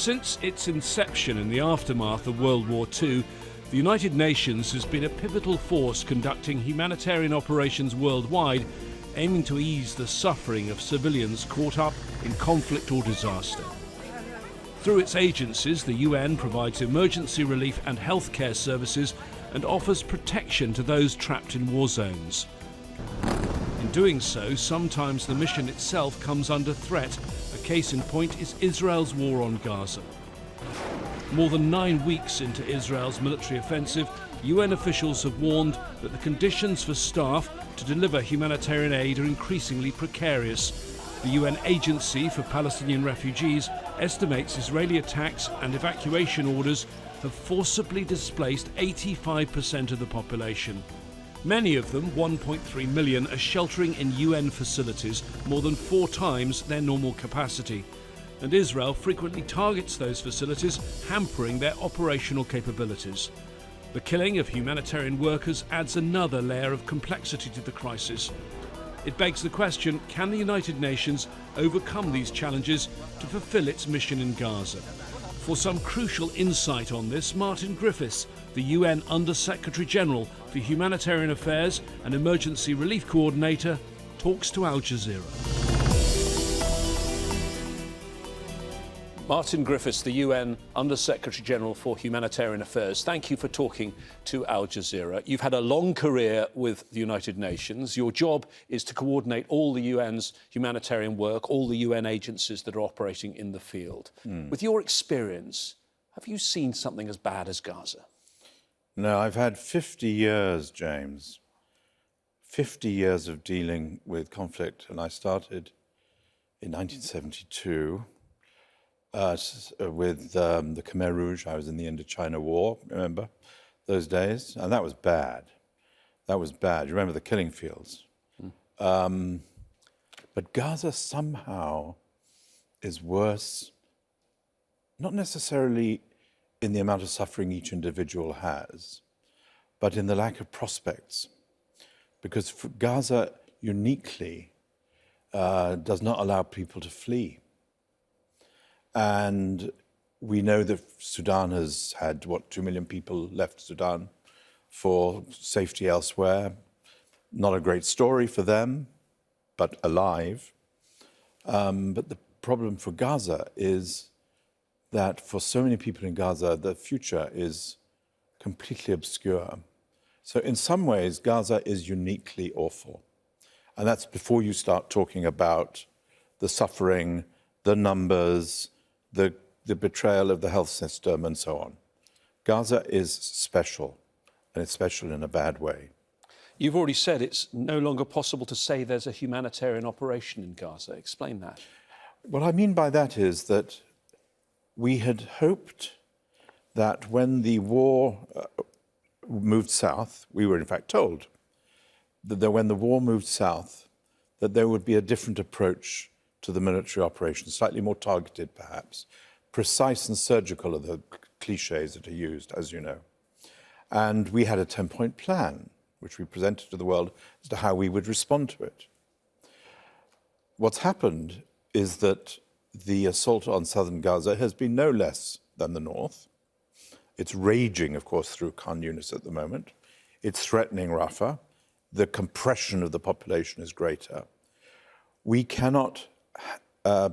Since its inception in the aftermath of World War II, the United Nations has been a pivotal force conducting humanitarian operations worldwide, aiming to ease the suffering of civilians caught up in conflict or disaster. Through its agencies, the UN provides emergency relief and healthcare services and offers protection to those trapped in war zones. In doing so, sometimes the mission itself comes under threat. A case in point is Israel's war on Gaza. More than 9 weeks into Israel's military offensive, UN officials have warned that the conditions for staff to deliver humanitarian aid are increasingly precarious. The UN Agency for Palestinian Refugees estimates Israeli attacks and evacuation orders have forcibly displaced 85% of the population. Many of them, 1.3 million, are sheltering in UN facilities, more than 4 times their normal capacity. And Israel frequently targets those facilities, hampering their operational capabilities. The killing of humanitarian workers adds another layer of complexity to the crisis. It begs the question, can the United Nations overcome these challenges to fulfill its mission in Gaza? For some crucial insight on this, Martin Griffiths, the UN Undersecretary-General for Humanitarian Affairs and Emergency Relief Coordinator, talks to Al Jazeera. Martin Griffiths, the UN Undersecretary-General for Humanitarian Affairs, thank you for talking to Al Jazeera. You've had a long career with the United Nations. Your job is to coordinate all the UN's humanitarian work, all the UN agencies that are operating in the field. With your experience, have you seen something as bad as Gaza? No, I've had 50 years, James. 50 years of dealing with conflict, and I started in 1972. With the Khmer Rouge. I was in the Indochina War, remember those days? And that was bad. That was bad. You remember the killing fields. But Gaza somehow is worse, not necessarily in the amount of suffering each individual has, but in the lack of prospects. Because Gaza uniquely does not allow people to flee. And we know that Sudan has had, 2 million people left Sudan for safety elsewhere. Not a great story for them, but alive. But the problem for Gaza is that for so many people in Gaza, the future is completely obscure. So in some ways, Gaza is uniquely awful. And that's before you start talking about the suffering, the numbers, the betrayal of the health system, and so on. Gaza is special, and it's special in a bad way. You've already said it's no longer possible to say there's a humanitarian operation in Gaza. Explain that. What I mean by that is that we had hoped that when the war moved south, we were in fact told that when the war moved south, that there would be a different approach to the military operation, slightly more targeted perhaps. Precise and surgical are the cliches that are used, as you know. And we had a 10-point plan, which we presented to the world as to how we would respond to it. What's happened is that the assault on southern Gaza has been no less than the north. It's raging, of course, through Khan Yunis at the moment. It's threatening Rafah. The compression of the population is greater. We cannot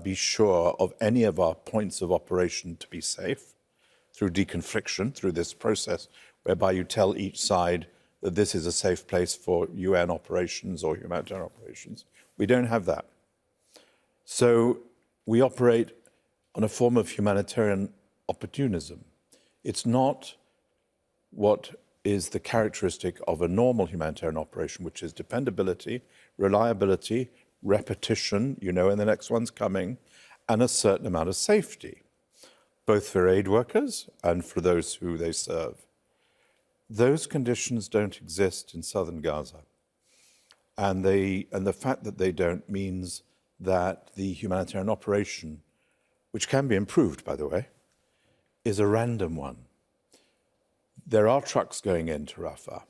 be sure of any of our points of operation to be safe through deconfliction, through this process whereby you tell each side that this is a safe place for UN operations or humanitarian operations. We don't have that. So we operate on a form of humanitarian opportunism. It's not what is the characteristic of a normal humanitarian operation, which is dependability, reliability, repetition, you know, and the next one's coming, and a certain amount of safety, both for aid workers and for those who they serve. Those conditions don't exist in southern Gaza. And the fact that they don't means that the humanitarian operation, which can be improved, by the way, is a random one. There are trucks going into Rafah.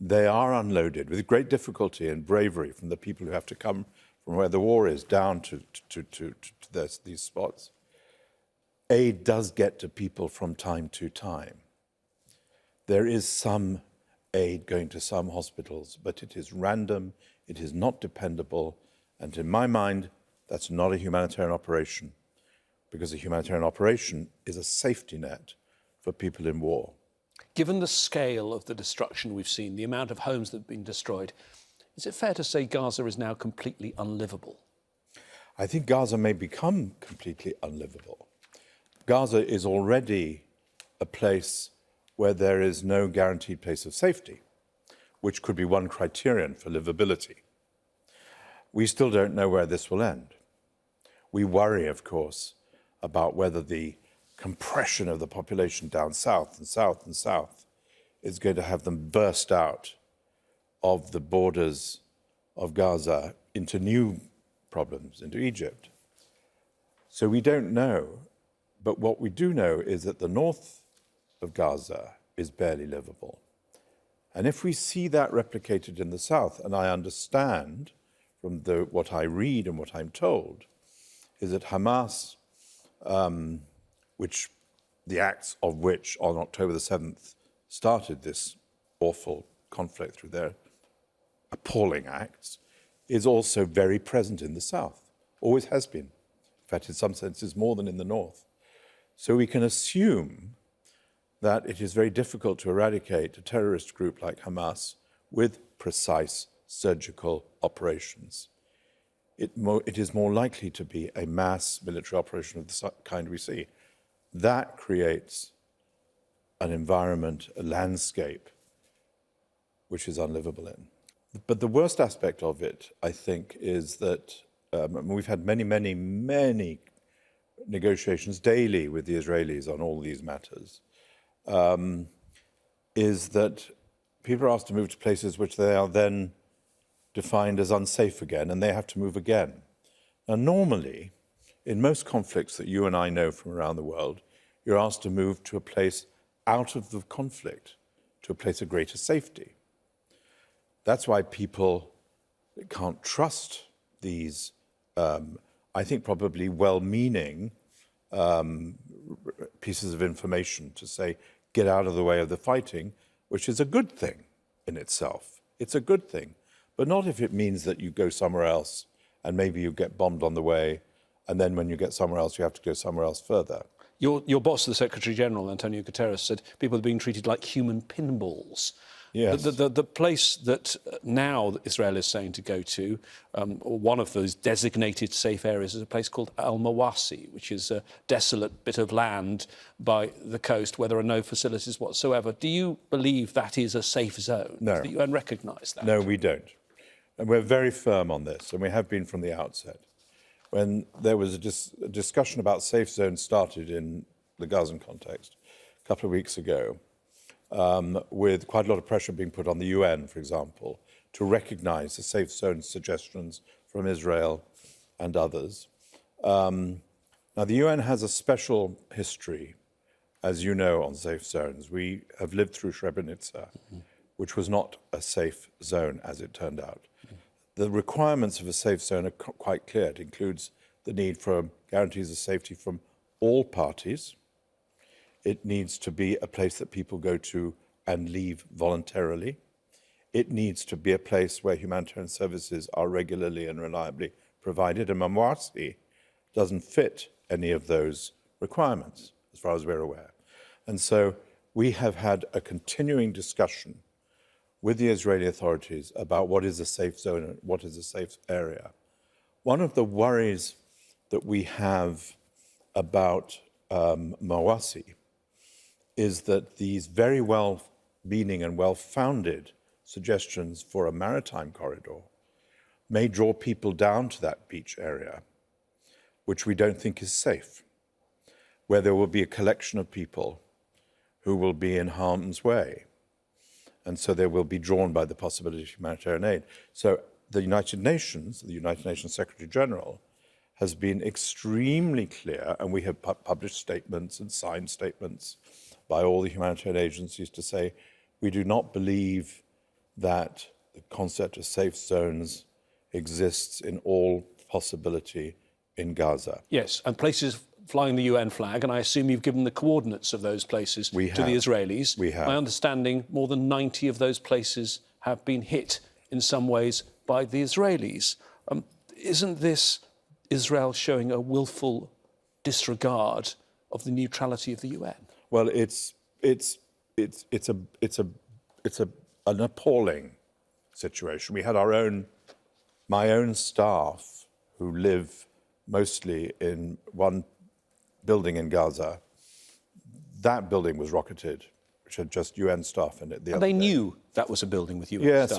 They are unloaded with great difficulty and bravery from the people who have to come from where the war is down to these spots. aid does get to people from time to time. There is some aid going to some hospitals, but it is random, it is not dependable, and in my mind, that's not a humanitarian operation, because a humanitarian operation is a safety net for people in war. Given the scale of the destruction we've seen, the amount of homes that have been destroyed, is it fair to say Gaza is now completely unlivable? I think Gaza may become completely unlivable. Gaza is already a place where there is no guaranteed place of safety, which could be one criterion for livability. We still don't know where this will end. We worry, of course, about whether the compression of the population down south and south and south is going to have them burst out of the borders of Gaza into new problems, into Egypt. So we don't know, but what we do know is that the north of Gaza is barely livable. And if we see that replicated in the south, and I understand from what I read and what I'm told, is that Hamas, which the acts of which on October the 7th started this awful conflict through their appalling acts, is also very present in the south, always has been. In fact, in some senses, more than in the north. So we can assume that it is very difficult to eradicate a terrorist group like Hamas with precise surgical operations. It is more likely to be a mass military operation of the kind we see. That creates an environment, a landscape, which is unlivable in. But the worst aspect of it, I think, is that we've had many, many, many negotiations daily with the Israelis on all these matters, is that people are asked to move to places which they are then defined as unsafe again, and they have to move again. Now, normally, in most conflicts that you and I know from around the world, you're asked to move to a place out of the conflict, to a place of greater safety. That's why people can't trust these, I think probably well-meaning pieces of information to say, get out of the way of the fighting, which is a good thing in itself. It's a good thing, but not if it means that you go somewhere else and maybe you get bombed on the way, and then when you get somewhere else, you have to go somewhere else further. Your boss, the Secretary-General, Antonio Guterres, said people are being treated like human pinballs. Yes. The place that now Israel is saying to go to, or one of those designated safe areas, is a place called Al-Mawasi, which is a desolate bit of land by the coast where there are no facilities whatsoever. Do you believe that is a safe zone? No. Do you recognise that? No, we don't. And we're very firm on this, and we have been from the outset. When there was a discussion about safe zones started in the Gazan context a couple of weeks ago, with quite a lot of pressure being put on the UN, for example, to recognise the safe zone suggestions from Israel and others. Now, the UN has a special history, as you know, on safe zones. We have lived through Srebrenica, which was not a safe zone, as it turned out. The requirements of a safe zone are quite clear. It includes the need for guarantees of safety from all parties. It needs to be a place that people go to and leave voluntarily. It needs to be a place where humanitarian services are regularly and reliably provided. And Mawasi doesn't fit any of those requirements, as far as we're aware. And so we have had a continuing discussion with the Israeli authorities about what is a safe zone and what is a safe area. One of the worries that we have about Mawasi is that these very well-meaning and well-founded suggestions for a maritime corridor may draw people down to that beach area, which we don't think is safe, where there will be a collection of people who will be in harm's way. And so they will be drawn by the possibility of humanitarian aid. So the United Nations Secretary-General, has been extremely clear, and we have published statements and signed statements by all the humanitarian agencies to say, we do not believe that the concept of safe zones exists in all possibility in Gaza. Yes, and places flying the UN flag, and I assume you've given the coordinates of those places to the Israelis. We have. My understanding, more than 90 of those places have been hit in some ways by the Israelis. Isn't this Israel showing a willful disregard of the neutrality of the UN? Well, it's an appalling situation. We had my own staff who live mostly in one building in Gaza. That building was rocketed, which had just UN staff in it. And they knew that was a building with UN staff? Yes,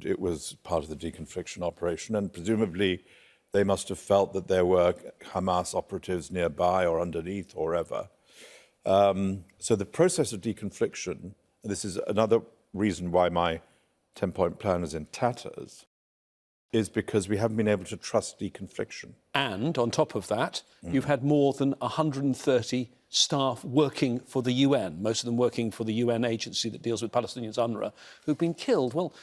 it was part of the deconfliction operation, and presumably they must have felt that there were Hamas operatives nearby or underneath or wherever. So the process of deconfliction, and this is another reason why my 10-point plan is in tatters, is because we haven't been able to trust deconfliction. And on top of that, you've had more than 130 staff working for the UN, most of them working for the UN agency that deals with Palestinians, UNRWA, who've been killed. Well,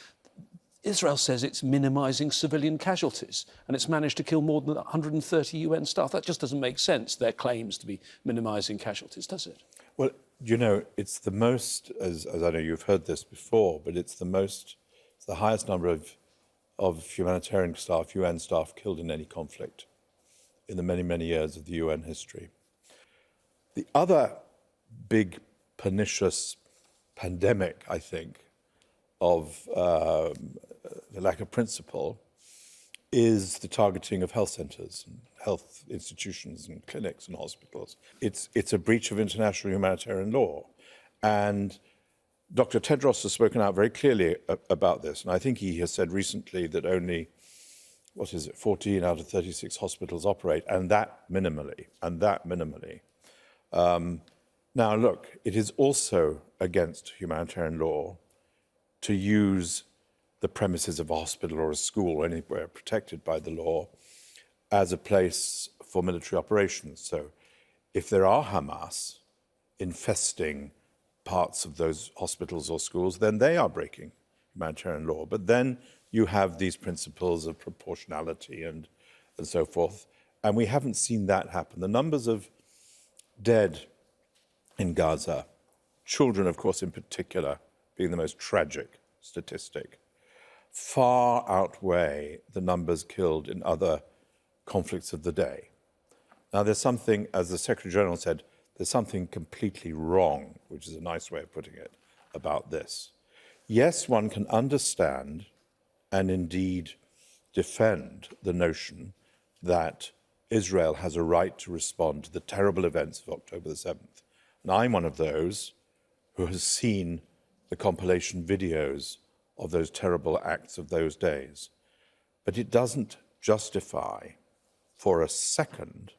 Israel says it's minimising civilian casualties, and it's managed to kill more than 130 UN staff. That just doesn't make sense, their claims to be minimising casualties, does it? Well, you know, it's the most, as I know you've heard this before, but it's the highest number of humanitarian staff, UN staff, killed in any conflict in the many, many years of the UN history. The other big pernicious pandemic, I think, of the lack of principle is the targeting of health centres and health institutions and clinics and hospitals. It's a breach of international humanitarian law. And Dr. Tedros has spoken out very clearly about this. And I think he has said recently that only, 14 out of 36 hospitals operate, and that minimally. Now, look, it is also against humanitarian law to use the premises of a hospital or a school or anywhere protected by the law as a place for military operations. So if there are Hamas infesting parts of those hospitals or schools, then they are breaking humanitarian law. But then you have these principles of proportionality and so forth, and we haven't seen that happen. The numbers of dead in Gaza, children, of course, in particular, being the most tragic statistic, far outweigh the numbers killed in other conflicts of the day. Now, there's something, as the Secretary-General said, there's something completely wrong, which is a nice way of putting it, about this. Yes, one can understand and indeed defend the notion that Israel has a right to respond to the terrible events of October the 7th. And I'm one of those who has seen the compilation videos of those terrible acts of those days. But it doesn't justify for a second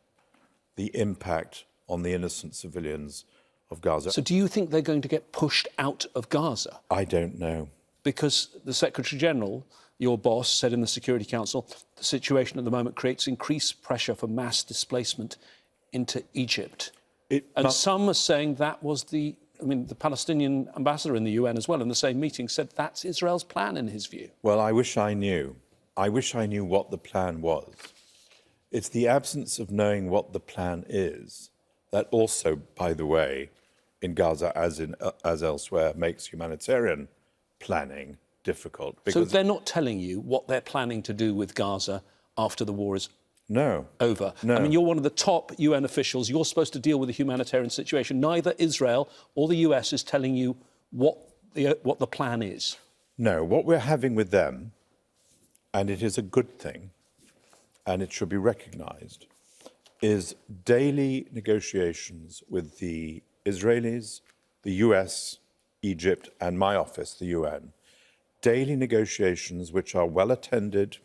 the impact on the innocent civilians of Gaza. So do you think they're going to get pushed out of Gaza? I don't know. Because the Secretary-General, your boss, said in the Security Council, the situation at the moment creates increased pressure for mass displacement into Egypt. Some are saying that was the Palestinian ambassador in the UN as well, in the same meeting, said that's Israel's plan in his view. Well, I wish I knew. I wish I knew what the plan was. It's the absence of knowing what the plan is that also, by the way, in Gaza as elsewhere, makes humanitarian planning difficult. So they're not telling you what they're planning to do with Gaza after the war is over? No. I mean, you're one of the top UN officials. You're supposed to deal with the humanitarian situation. Neither Israel or the US is telling you what the plan is. No, what we're having with them, and it is a good thing, and it should be recognised, is daily negotiations with the Israelis, the US, Egypt, and my office, the UN. Daily negotiations which are well attended,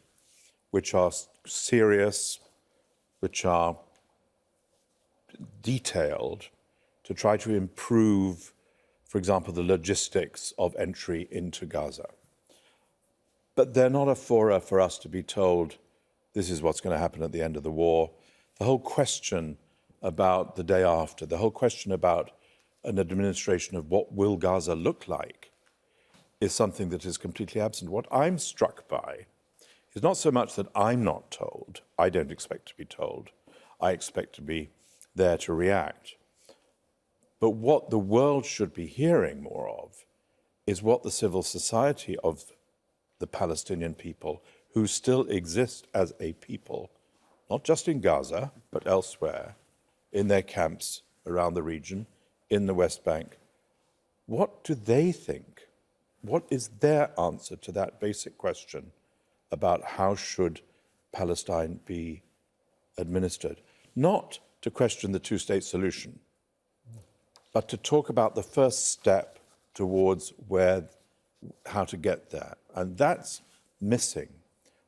which are serious, which are detailed, to try to improve, for example, the logistics of entry into Gaza. But they're not a fora for us to be told this is what's going to happen at the end of the war. The whole question about the day after, the whole question about an administration of what will Gaza look like is something that is completely absent. What I'm struck by is not so much that I'm not told. I don't expect to be told. I expect to be there to react. But what the world should be hearing more of is what the civil society of the Palestinian people, who still exist as a people, not just in Gaza, but elsewhere, in their camps around the region, in the West Bank. What do they think? What is their answer to that basic question about how should Palestine be administered? Not to question the two-state solution, but to talk about the first step towards how to get there. And that's missing.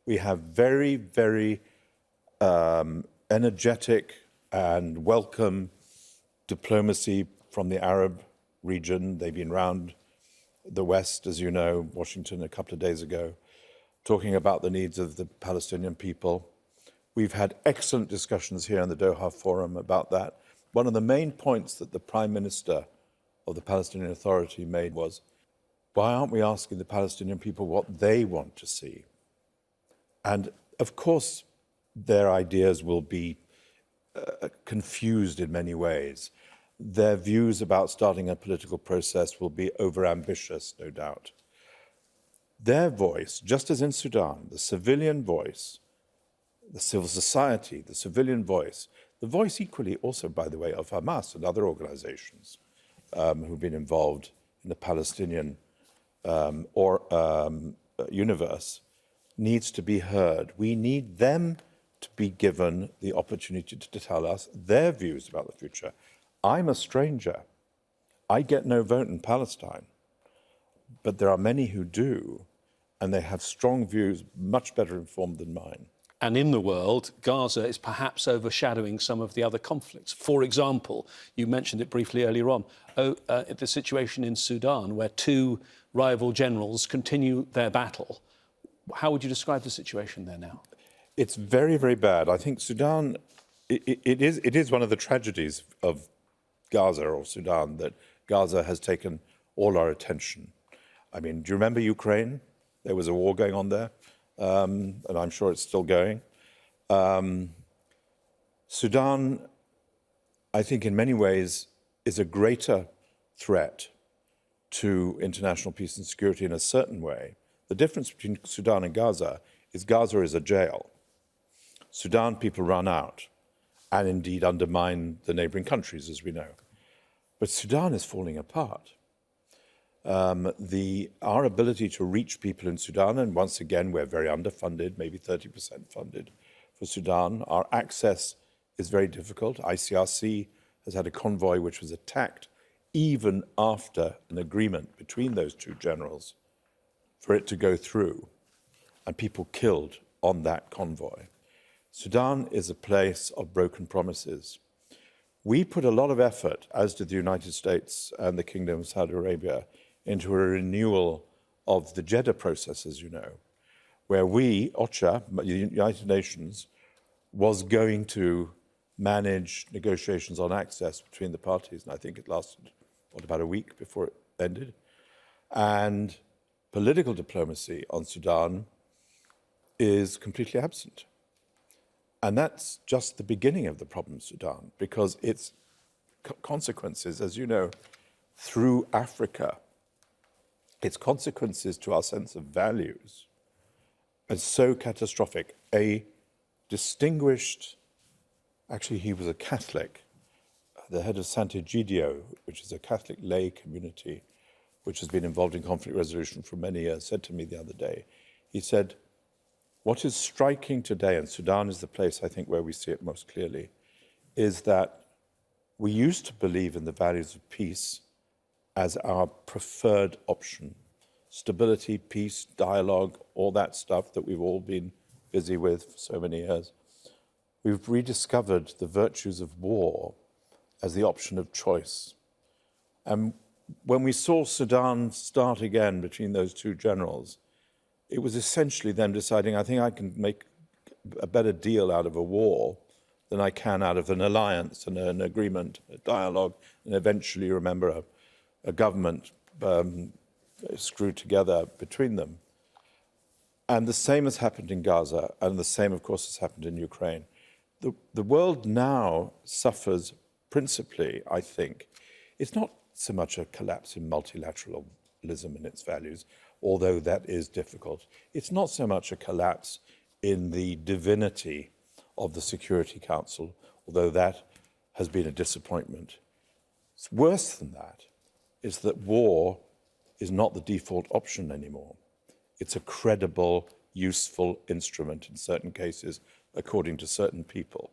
We have very, very energetic and welcome diplomacy from the Arab region. They've been round the West, as you know, Washington a couple of days ago, talking about the needs of the Palestinian people. We've had excellent discussions here in the Doha Forum about that. One of the main points that the Prime Minister of the Palestinian Authority made was, why aren't we asking the Palestinian people what they want to see? And of course, their ideas will be confused in many ways. Their views about starting a political process will be overambitious, no doubt. Their voice, just as in Sudan, the civilian voice, the civil society, the civilian voice, the voice equally also, by the way, of Hamas and other organizations who've been involved in the Palestinian universe, needs to be heard. We need them to be given the opportunity to tell us their views about the future. I'm a stranger. I get no vote in Palestine, but there are many who do, and they have strong views, much better informed than mine. And in the world, Gaza is perhaps overshadowing some of the other conflicts. For example, you mentioned it briefly earlier on, the situation in Sudan, where two rival generals continue their battle. How would you describe the situation there now? It's very, very bad. I think Sudan, it is one of the tragedies of Gaza or Sudan that Gaza has taken all our attention. I mean, do you remember Ukraine? There was a war going on there, and I'm sure it's still going. Sudan, I think in many ways, is a greater threat to international peace and security in a certain way. The difference between Sudan and Gaza is a jail. Sudan people run out and indeed undermine the neighboring countries, as we know. But Sudan is falling apart. Our ability to reach people in Sudan, and once again, we're very underfunded, maybe 30% funded for Sudan. Our access is very difficult. ICRC has had a convoy which was attacked even after an agreement between those two generals for it to go through, and people killed on that convoy. Sudan is a place of broken promises. We put a lot of effort, as did the United States and the Kingdom of Saudi Arabia, into a renewal of the Jeddah process, as you know, where we, OCHA, the United Nations, was going to manage negotiations on access between the parties. And I think it lasted, about a week before it ended. And political diplomacy on Sudan is completely absent. And that's just the beginning of the problem in Sudan, because its consequences, as you know, through Africa, its consequences to our sense of values are so catastrophic. A distinguished, actually he was a Catholic, the head of Sant'Egidio, which is a Catholic lay community which has been involved in conflict resolution for many years, said to me the other day, he said, what is striking today, and Sudan is the place I think where we see it most clearly, is that we used to believe in the values of peace as our preferred option. Stability, peace, dialogue, all that stuff that we've all been busy with for so many years. We've rediscovered the virtues of war as the option of choice. And when we saw Sudan start again between those two generals, it was essentially them deciding, I think I can make a better deal out of a war than I can out of an alliance and an agreement, a dialogue, and eventually, remember, a government screwed together between them. And the same has happened in Gaza, and the same, of course, has happened in Ukraine. The world now suffers principally, I think, it's not so much a collapse in multilateralism and its values, although that is difficult. It's not so much a collapse in the divinity of the Security Council, although that has been a disappointment. It's worse than that, is that war is not the default option anymore. It's a credible, useful instrument in certain cases, according to certain people.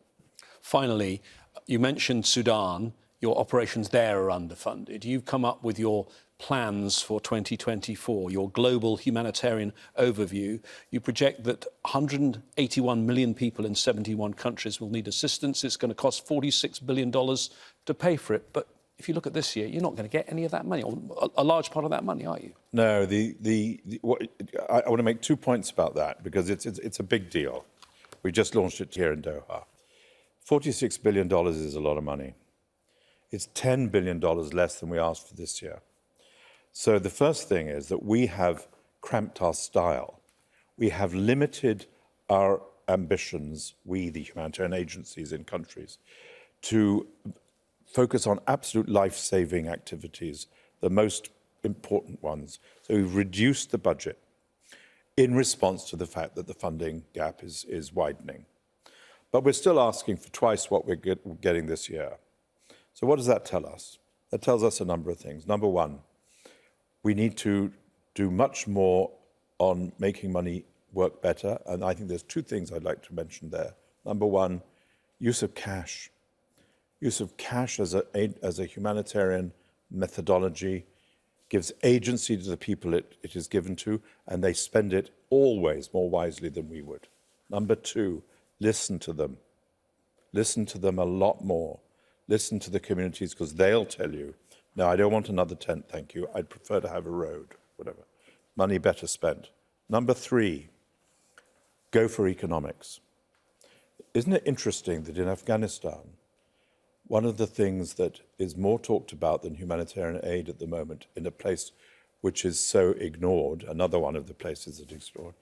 Finally, you mentioned Sudan. Your operations there are underfunded. You've come up with your plans for 2024, your global humanitarian overview. You project that 181 million people in 71 countries will need assistance. It's going to cost $46 billion to pay for it. But if you look at this year, you're not going to get any of that money, or a large part of that money, are you? No, I want to make 2 points about that, because it's a big deal. We just launched it here in Doha. $46 billion is a lot of money. It's $10 billion less than we asked for this year. So the first thing is that we have cramped our style. We have limited our ambitions, we, the humanitarian agencies in countries, to focus on absolute life-saving activities, the most important ones. So we've reduced the budget in response to the fact that the funding gap is widening. But we're still asking for twice what we're getting this year. So what does that tell us? That tells us a number of things. Number one, we need to do much more on making money work better. And I think there's two things I'd like to mention there. Number one, use of cash. Use of cash as a humanitarian methodology gives agency to the people it is given to, and they spend it always more wisely than we would. Number two, listen to them. Listen to them a lot more. Listen to the communities, because they'll tell you, no, I don't want another tent, thank you. I'd prefer to have a road, whatever. Money better spent. Number three, go for economics. Isn't it interesting that in Afghanistan, one of the things that is more talked about than humanitarian aid at the moment, in a place which is so ignored, another one of the places that is ignored,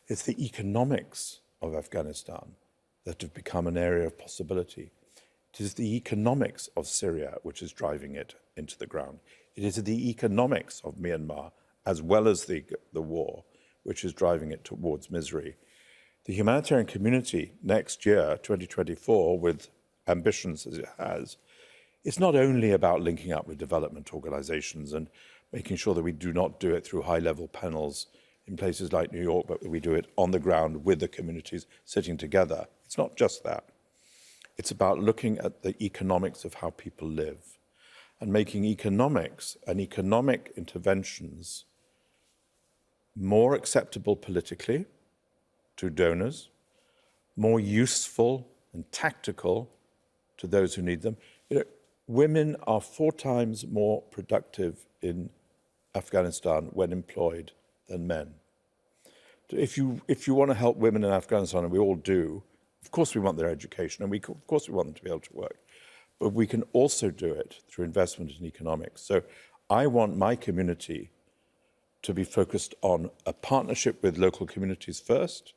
is the economics of Afghanistan that have become an area of possibility. It is the economics of Syria which is driving it into the ground. It is the economics of Myanmar, as well as the war, which is driving it towards misery. The humanitarian community next year, 2024, with ambitions as it has, it's not only about linking up with development organizations and making sure that we do not do it through high-level panels in places like New York, but that we do it on the ground with the communities sitting together. It's not just that. It's about looking at the economics of how people live and making economics and economic interventions more acceptable politically to donors, more useful and tactical to those who need them. You know, women are 4 times more productive in Afghanistan when employed than men. If you want to help women in Afghanistan, and we all do, of course we want their education, and of course we want them to be able to work. But we can also do it through investment in economics. So I want my community to be focused on a partnership with local communities first,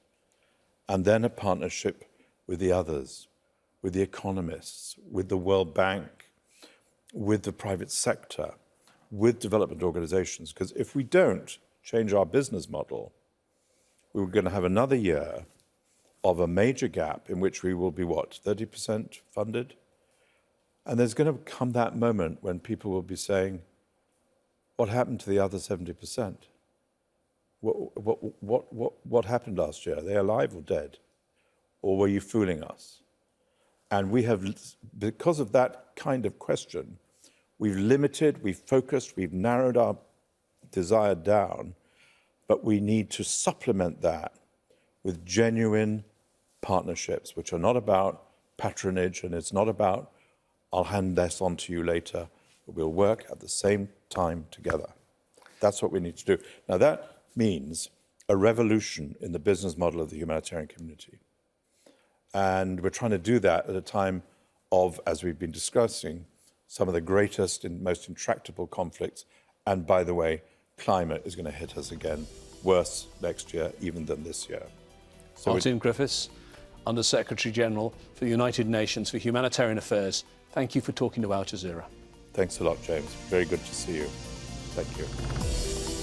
and then a partnership with the others, with the economists, with the World Bank, with the private sector, with development organizations. Because if we don't change our business model, we're going to have another year of a major gap in which we will be, what, 30% funded? And there's going to come that moment when people will be saying, what happened to the other 70%? What happened last year? Are they alive or dead? Or were you fooling us? And we have, because of that kind of question, we've limited, we've focused, we've narrowed our desire down, but we need to supplement that with genuine partnerships, which are not about patronage, and it's not about, I'll hand this on to you later, but we'll work at the same time together. That's what we need to do. Now, that means a revolution in the business model of the humanitarian community. And we're trying to do that at a time of, as we've been discussing, some of the greatest and most intractable conflicts. And by the way, climate is going to hit us again, worse next year even than this year. So Martin Griffiths, Undersecretary-General for the United Nations for Humanitarian Affairs, Thank you for talking to Al Jazeera. Thanks a lot, James. Very good to see you. Thank you.